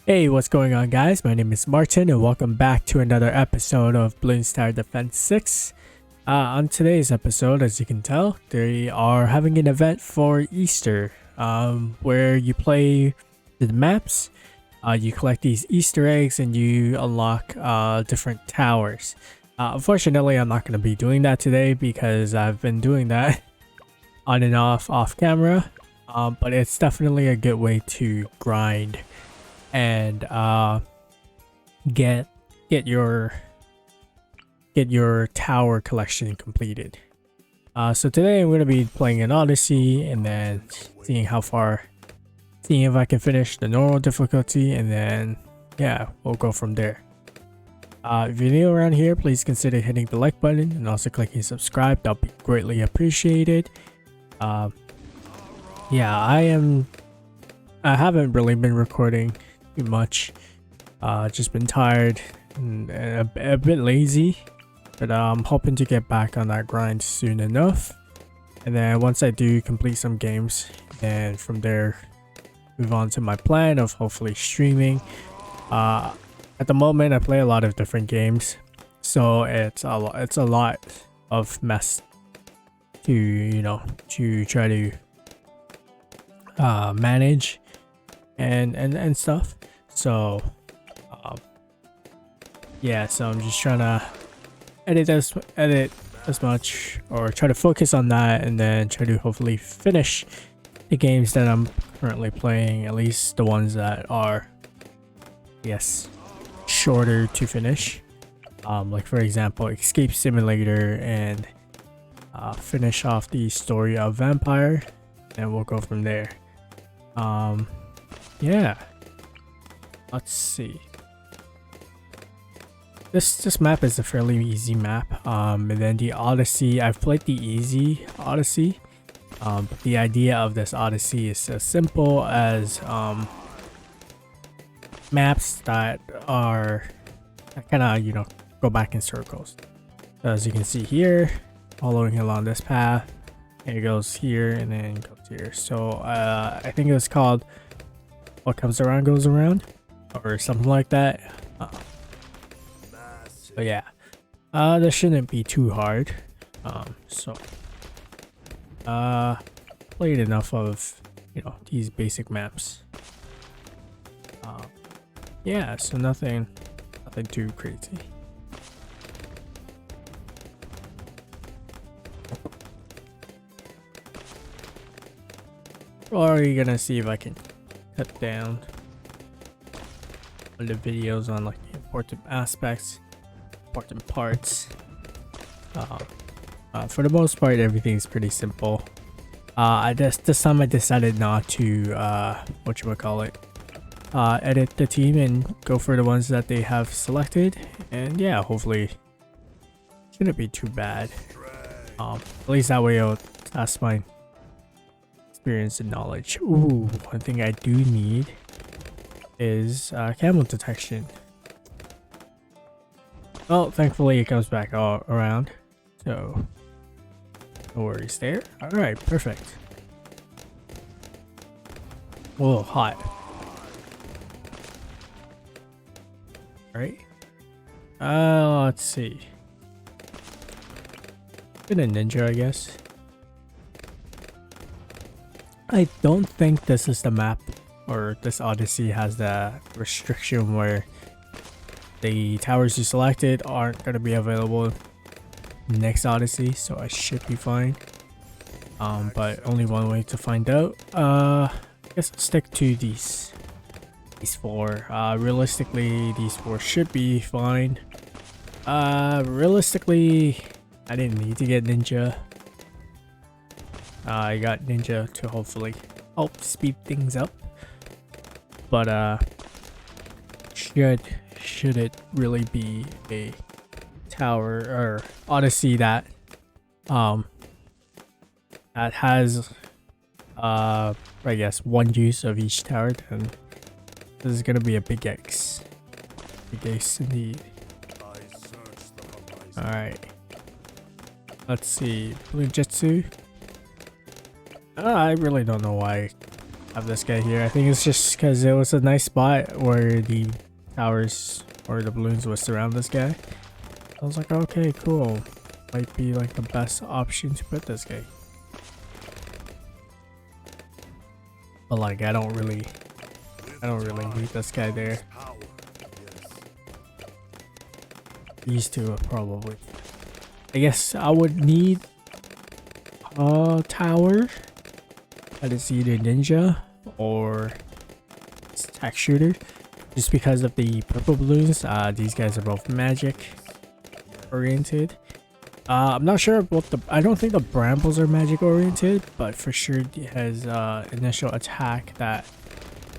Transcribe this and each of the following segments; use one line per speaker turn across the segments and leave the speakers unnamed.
Hey, what's going on, guys? My name is Martin, and welcome back to another episode of Bloons Tower Defense 6. On today's episode, as you can tell, they are having an event for Easter, where you play the maps, you collect these Easter eggs, and you unlock different towers. Unfortunately, I'm not going to be doing that today because I've been doing that on and off camera, but it's definitely a good way to grind and get your tower collection completed. So today I'm gonna be playing an Odyssey and then seeing if I can finish the normal difficulty, and then yeah, we'll go from there. If you're new around here, please consider hitting the like button and also clicking subscribe. That'll be greatly appreciated. Yeah, I haven't really been recording too much. Just been tired and a bit lazy, but I'm hoping to get back on that grind soon enough. And then once I do complete some games, then from there move on to my plan of hopefully streaming. At the moment I play a lot of different games, so it's a lot of mess to try to manage and stuff. So yeah, so I'm just trying to edit as much, or try to focus on that, and then try to hopefully finish the games that I'm currently playing, at least the ones that are, yes, shorter to finish, like for example Escape Simulator, and finish off the Story of Vampire, and we'll go from there. Yeah, let's see. This map is a fairly easy map. And then the Odyssey, I've played the easy Odyssey. But the idea of this Odyssey is as simple as maps that are kind of go back in circles. So as you can see here, following along this path, it goes here and then goes here. So I think it's called What Comes Around Goes Around, or something like that. But yeah, this shouldn't be too hard. So played enough of these basic maps. Yeah, so nothing too crazy. Or are you gonna see if I can cut down on the videos on like the important aspects, important parts. For the most part, everything's pretty simple. This time I decided not to edit the team and go for the ones that they have selected, and yeah, hopefully shouldn't be too bad. At least that way I'll test my experience and knowledge. Ooh, one thing I do need is camel detection. Well, thankfully it comes back all around, so no worries there. Alright, perfect. Whoa, hot. Alright. Let's see. Been a ninja, I guess. I don't think this is the map, or this Odyssey has the restriction where the towers you selected aren't going to be available next Odyssey, so I should be fine. But only one way to find out. I guess I'll stick to these four. Realistically, these four should be fine. Realistically, I didn't need to get ninja. I got ninja to hopefully help speed things up, but should it really be a tower or Odyssey that has I guess one use of each tower, then this is gonna be a big X. Big X indeed. Alright, let's see. Blue Jetsu. I really don't know why have this guy here. I think it's just because it was a nice spot where the towers or the balloons would surround this guy. I was like, okay, cool. Might be like the best option to put this guy. But like, I don't really need this guy there. These two are probably. I guess I would need a tower that is either ninja or attack shooter, just because of the purple balloons. These guys are both magic oriented. I'm not sure about the. I don't think the brambles are magic oriented, but for sure it has initial attack that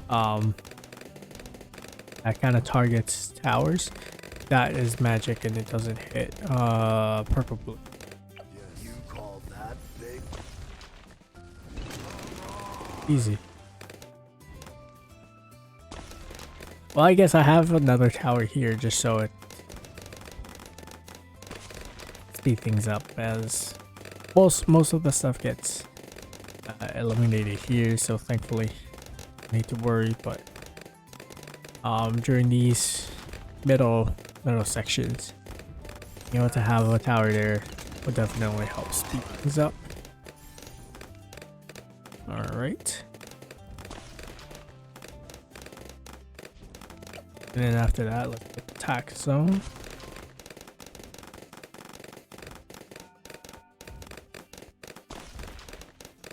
that kind of targets towers. That is magic and it doesn't hit purple blue.
You call that big?
Easy. Well, I guess I have another tower here just so it speed things up, as most of the stuff gets eliminated here, so thankfully I need to worry. But during these middle sections, you know, to have a tower there would definitely help speed things up. All right. And then after that, let's get the attack zone.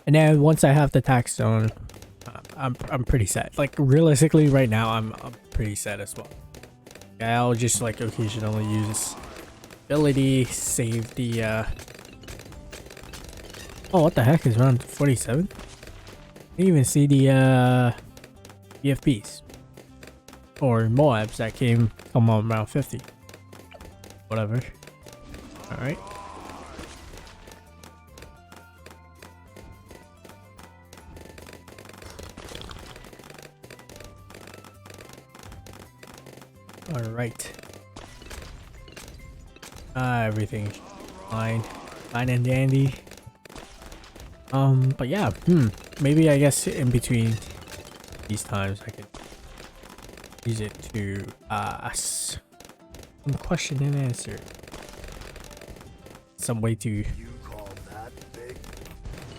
And then once I have the attack zone, I'm pretty set. Like realistically, right now I'm pretty set as well. I'll just like occasionally use ability, save the oh, what the heck is around 47? I didn't even see the EFPs or Moabs that come on around 50. Whatever. Alright. Alright. Everything's fine and dandy. But yeah, maybe I guess in between these times I could use it to ask some question and answer. Some way to
You call that big?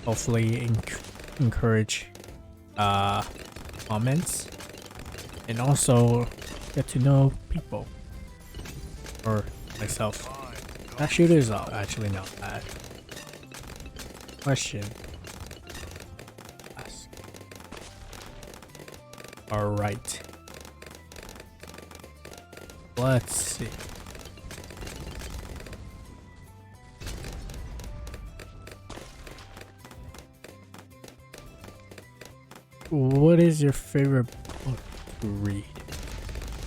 hopefully encourage comments and also get to know people or myself. That shooter is actually not bad. Question. Ask. Alright. Let's see. What is your favorite book to read?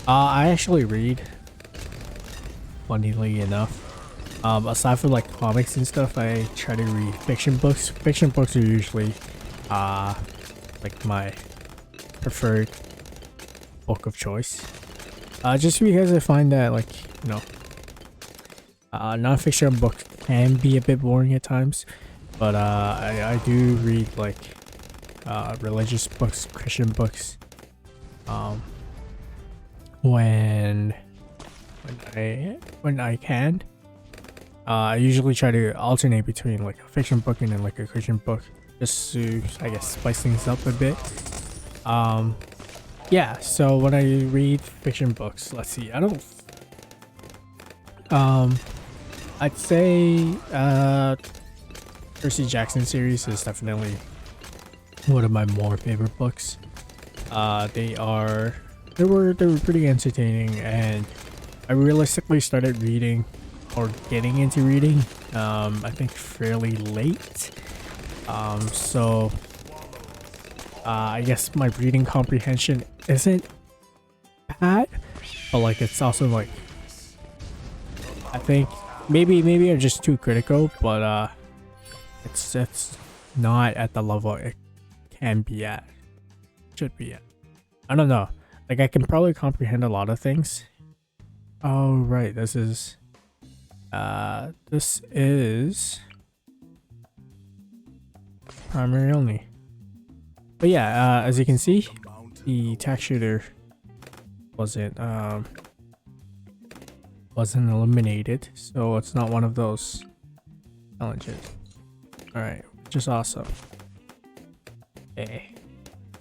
I actually read, funnily enough. Aside from like comics and stuff, I try to read fiction books. Fiction books are usually like my preferred book of choice. Just because I find that, like, you know, non-fiction books can be a bit boring at times, but I do read like religious books, Christian books, when I can. I usually try to alternate between like a fiction book and then like a Christian book, just to, I guess, spice things up a bit. Yeah, so when I read fiction books, let's see, I'd say Percy Jackson series is definitely one of my more favorite books. They were pretty entertaining, and I realistically started reading or getting into reading I think fairly late. So I guess my reading comprehension isn't bad, but like it's also like, I think maybe I'm just too critical, but it's not at the level it can be at, should be at. I don't know, like I can probably comprehend a lot of things. Oh right, this is primary only. But yeah, as you can see, the texture there wasn't eliminated, so it's not one of those challenges. All right, which is awesome. Okay,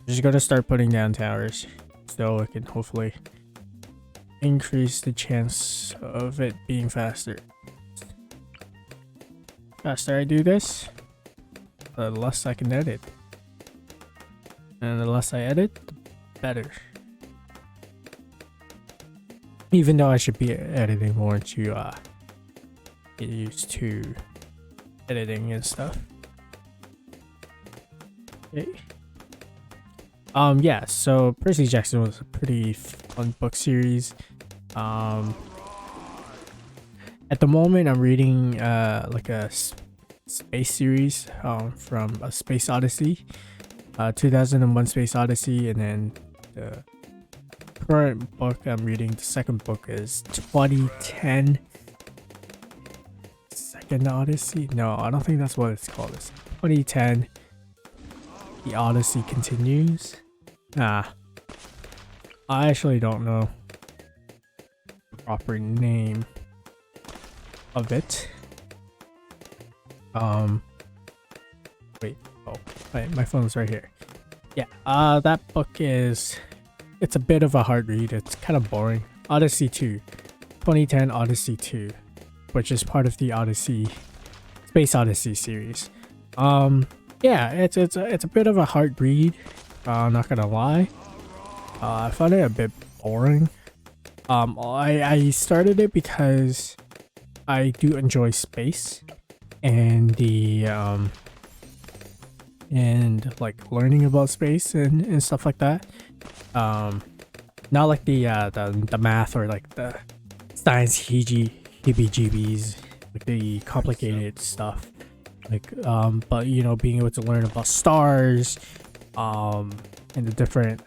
just gonna start putting down towers so it can hopefully increase the chance of it being faster. Faster I do this, the less I can edit, and the less I edit, the better. Even though I should be editing more to get used to editing and stuff. Okay. Yeah, so Percy Jackson was a pretty fun book series. At the moment I'm reading like a space series from A Space Odyssey, 2001 Space Odyssey, and then the current book I'm reading, the second book, is 2010 Second Odyssey. No, I don't think that's what it's called. It's 2010 The Odyssey Continues. I actually don't know the proper name of it. Wait, oh, my phone's right here. Yeah, that book it's a bit of a hard read. It's kind of boring. Odyssey 2, 2010 Odyssey 2, which is part of the Space Odyssey series. Yeah, it's a bit of a hard read. I'm not gonna lie. I found it a bit boring. I started it because I do enjoy space and the and like learning about space and stuff like that. Not like the math or like the science heebie-jeebies, like the complicated stuff. Like but you know, being able to learn about stars, and the different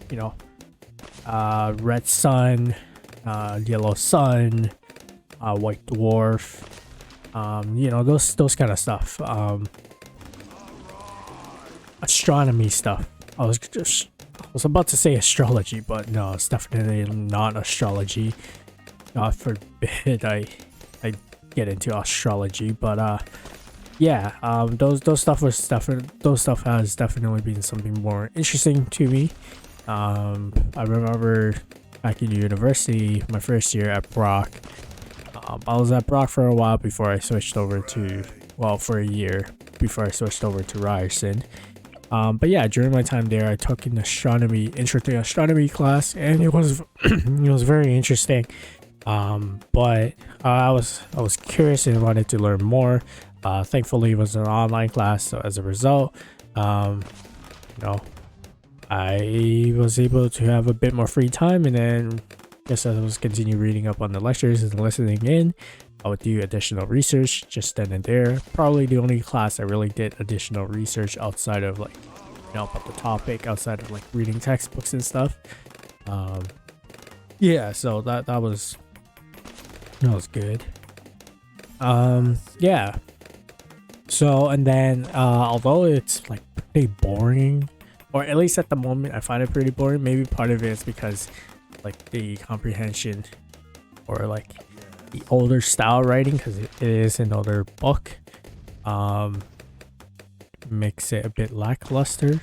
you know, red sun, yellow sun, white dwarf, you know, those kind of stuff. Astronomy stuff. I was about to say astrology, but no, it's definitely not astrology. God forbid I get into astrology, but yeah, those stuff has definitely been something more interesting to me. I remember back in university, my first year at Brock. I was at Brock for a while before I switched over to, well, for a year before I switched over to Ryerson. But yeah, during my time there, I took an intro to astronomy class, and it was it was very interesting. But I was curious and wanted to learn more. Thankfully, it was an online class, so as a result, you know, I was able to have a bit more free time, and then just as I was continue reading up on the lectures and listening in, I would do additional research just then and there. Probably the only class I really did additional research outside of, like, you know, about the topic, outside of like reading textbooks and stuff. Yeah, so that was good. Yeah. So, and then although it's like pretty boring, or at least at the moment I find it pretty boring, maybe part of it is because like the comprehension, or like the older style writing, because it is an older book, makes it a bit lackluster,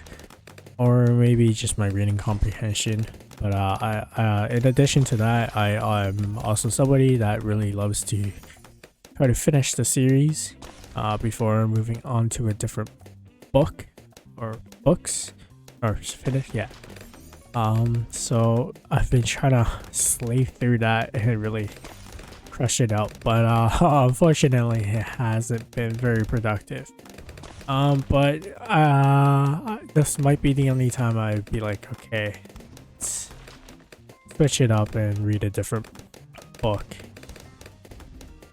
or maybe just my reading comprehension. But I in addition to that, I'm also somebody that really loves to try to finish the series before moving on to a different book or books, or finish. Yeah. So I've been trying to slave through that and really crush it out, but unfortunately it hasn't been very productive. But this might be the only time I'd be like, okay, let's switch it up and read a different book,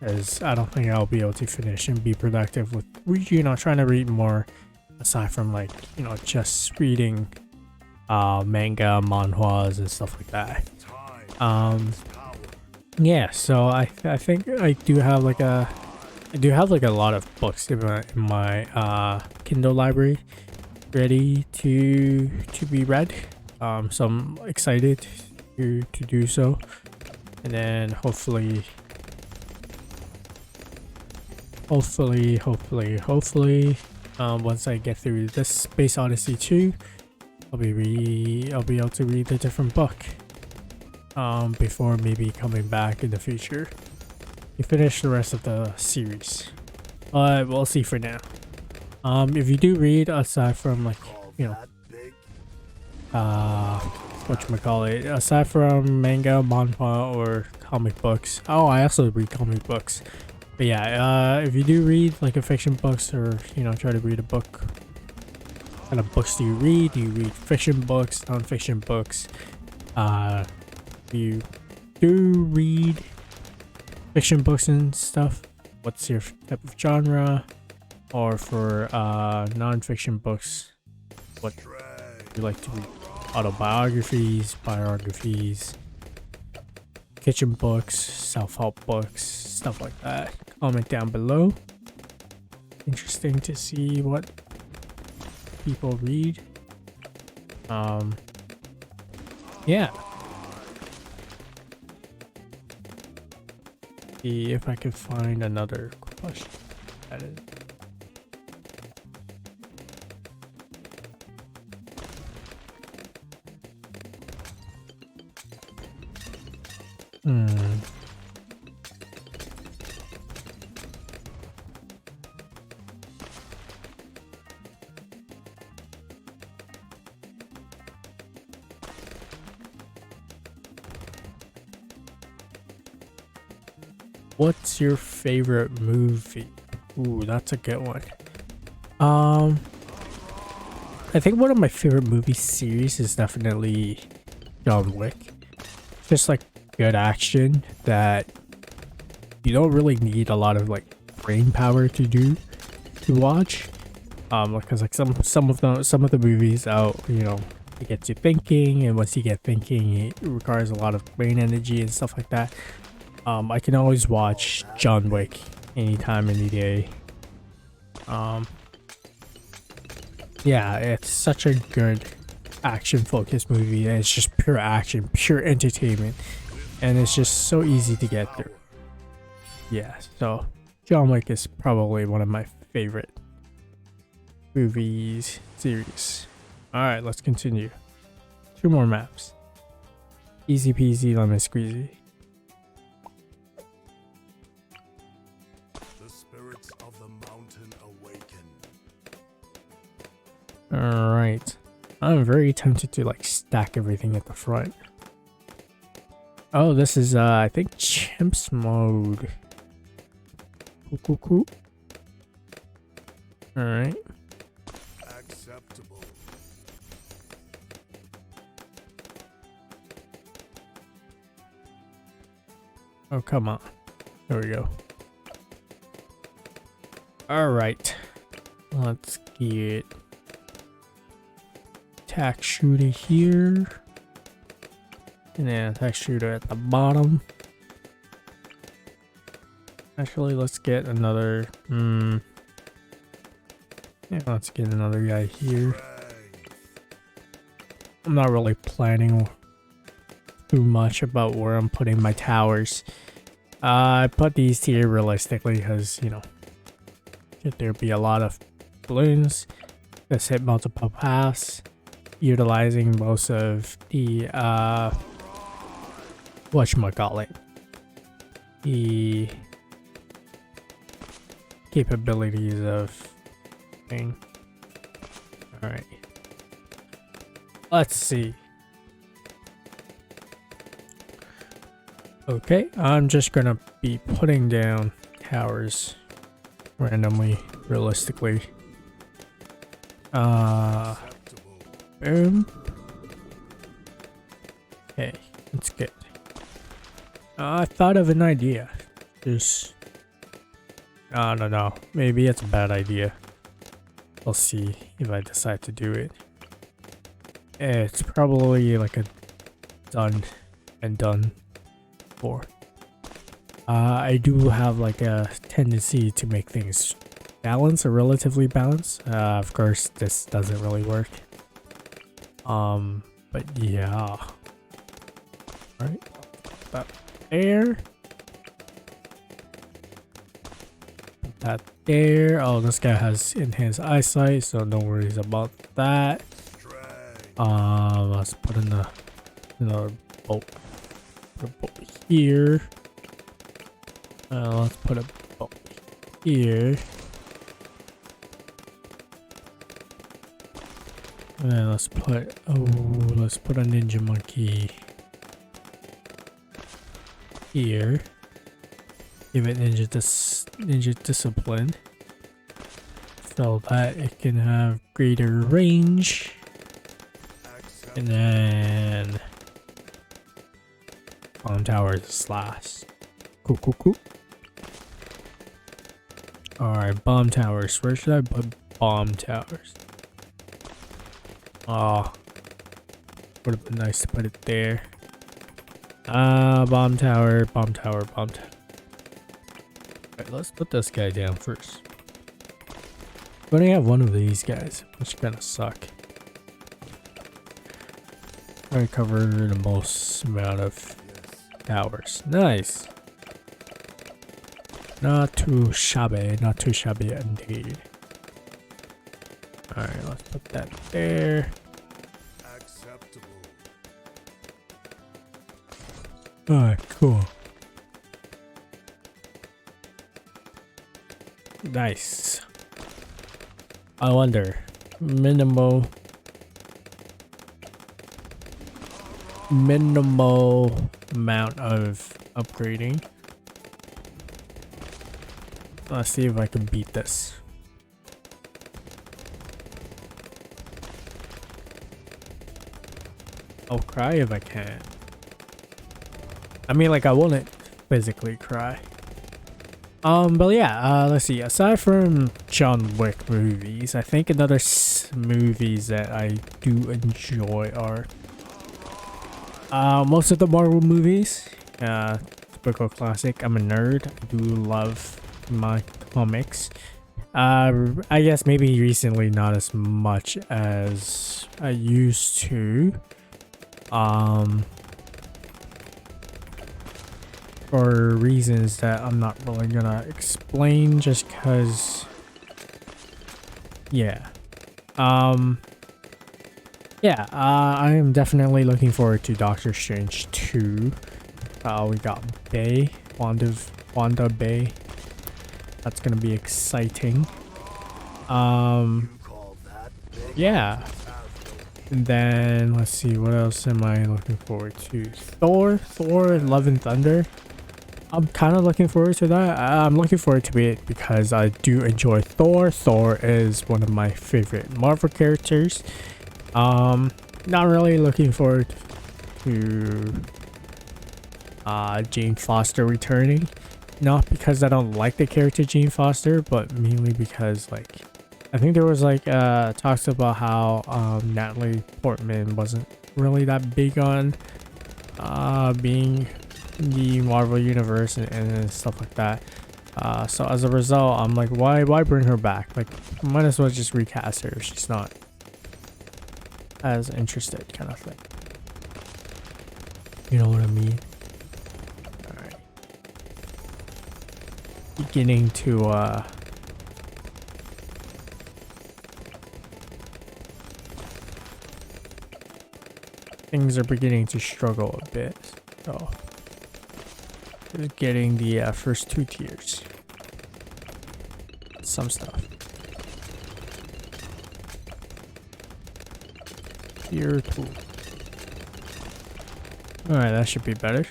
as I don't think I'll be able to finish and be productive with, you know, trying to read more aside from, like, you know, just reading manga, manhwas and stuff like that. Yeah, so I think I do have like a lot of books in my Kindle library. ready to be read. So I'm excited to do so, and then hopefully, once I get through this Space Odyssey 2, I'll be able to read a different book. Before maybe coming back in the future to finish the rest of the series. But we'll see for now. If you do read aside from like,
Call
you know,
that big?
whatchamacallit, aside from manga, manhwa, or comic books. Oh, I also read comic books. But yeah, if you do read like a fiction books, or you know, try to read a book, what kind of books do you read? Do you read fiction books, non-fiction books? You do read fiction books and stuff, what's your type of genre? Or for non-fiction books, what you like to read? Autobiographies, biographies, kitchen books, self-help books, stuff like that. Comment down below. Interesting to see what people read. Yeah. See if I can find another question. That is. What's your favorite movie? Ooh, that's a good one. I think one of my favorite movie series is definitely John Wick. Just like good action that you don't really need a lot of like brain power to watch. Because like some of the movies out, you know, it gets you thinking, and once you get thinking, it requires a lot of brain energy and stuff like that. I can always watch John Wick anytime, any day. Yeah, it's such a good action-focused movie, and it's just pure action, pure entertainment, and it's just so easy to get through. Yeah, so John Wick is probably one of my favorite movies series. Alright, let's continue. 2 more maps. Easy peasy lemon squeezy.
The spirits of the mountain awaken.
Alright. I'm very tempted to like stack everything at the front. Oh, this is I think chimps mode. Cool. Alright.
Acceptable.
Oh, come on. There we go. Alright. Let's get attack shooter here. And then attack shooter at the bottom. Actually, let's get another. Yeah, let's get another guy here. I'm not really planning too much about where I'm putting my towers. I put these here realistically because, you know, should there be a lot of balloons, let's hit multiple paths, utilizing most of the whatchamacallit, the capabilities of thing. Alright, let's see. Okay, I'm just gonna be putting down towers randomly, realistically. Boom. Okay, that's good. I thought of an idea. Just, I don't know. Maybe it's a bad idea. We'll see if I decide to do it. It's probably like a done for. I do have like a tendency to make things balanced or relatively balanced. Of course, this doesn't really work. But yeah. Alright. That there. Put that there. Oh, this guy has enhanced eyesight, so no worries about that. Let's put in another bolt. Put a bolt here. Let's put a bolt here. And let's put a ninja monkey here. Give it ninja discipline so that it can have greater range. And then bomb towers slash. Cool. Alright, bomb towers. Where should I put bomb towers? Oh, would have been nice to put it there. Bomb tower. Alright, let's put this guy down first. We only have one of these guys, which kind of suck. I covered the most amount of towers. Nice. Not too shabby indeed. Alright, let's put that there.
Acceptable.
Alright, cool. Nice. I wonder, minimal amount of upgrading. Let's see if I can beat this. I'll cry if I can. I mean, like, I wouldn't physically cry. But yeah, let's see. Aside from John Wick movies, I think another movies that I do enjoy are most of the Marvel movies. Typical classic. I'm a nerd. I do love my comics. I guess maybe recently not as much as I used to. For reasons that I'm not really gonna explain, just cause I am definitely looking forward to Doctor Strange 2. We got Wanda Bay. That's gonna be exciting. Yeah. And then let's see, what else am I looking forward to? Thor Love and Thunder. I'm kind of looking forward to that. I'm looking forward to it because I do enjoy Thor. Thor is one of my favorite Marvel characters. Not really looking forward to Jane Foster returning. Not because I don't like the character Jane Foster, but mainly because, like, I think there was like talks about how Natalie Portman wasn't really that big on being in the Marvel universe and stuff like that. So as a result, I'm like, why bring her back? Like, might as well just recast her if she's not as interested, kind of thing. You know what I mean? Alright. Beginning to things are beginning to struggle a bit. So just getting the first 2 tiers. Some stuff. Tier 2. Alright, that should be better.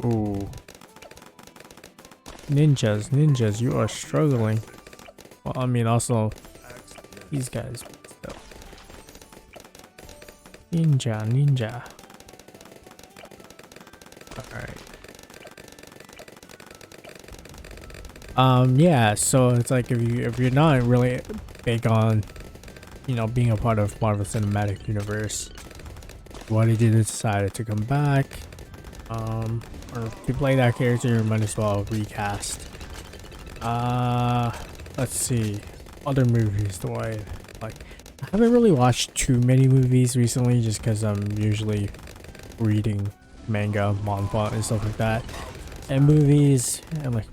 Ooh. Ninjas, you are struggling. Well, I mean, also these guys. So. Ninja. Alright. Yeah, so it's like if you're not really big on, you know, being a part of Marvel Cinematic Universe, why did you decide to come back? Or to play that character, you might as well recast Let's see. Other movies do I like? I haven't really watched too many movies recently just because I'm usually reading manga, manga, and stuff like that. And movies and like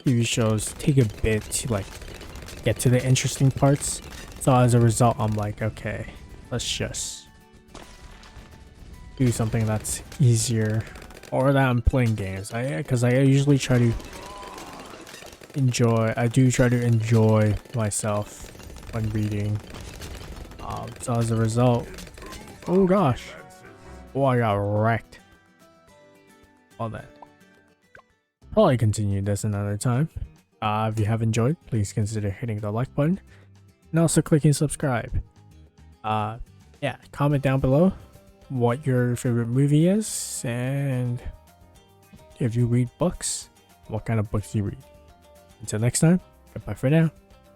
TV shows take a bit to like get to the interesting parts. So as a result, I'm like, okay, let's just do something that's easier, or that I'm playing games. Because I usually try to enjoy. I do try to enjoy myself when reading. So as a result, oh gosh, oh I got wrecked. All that. Probably continue this another time. If you have enjoyed, please consider hitting the like button and also clicking subscribe. Yeah, comment down below what your favorite movie is, and if you read books, what kind of books you read. Until next time, goodbye for now.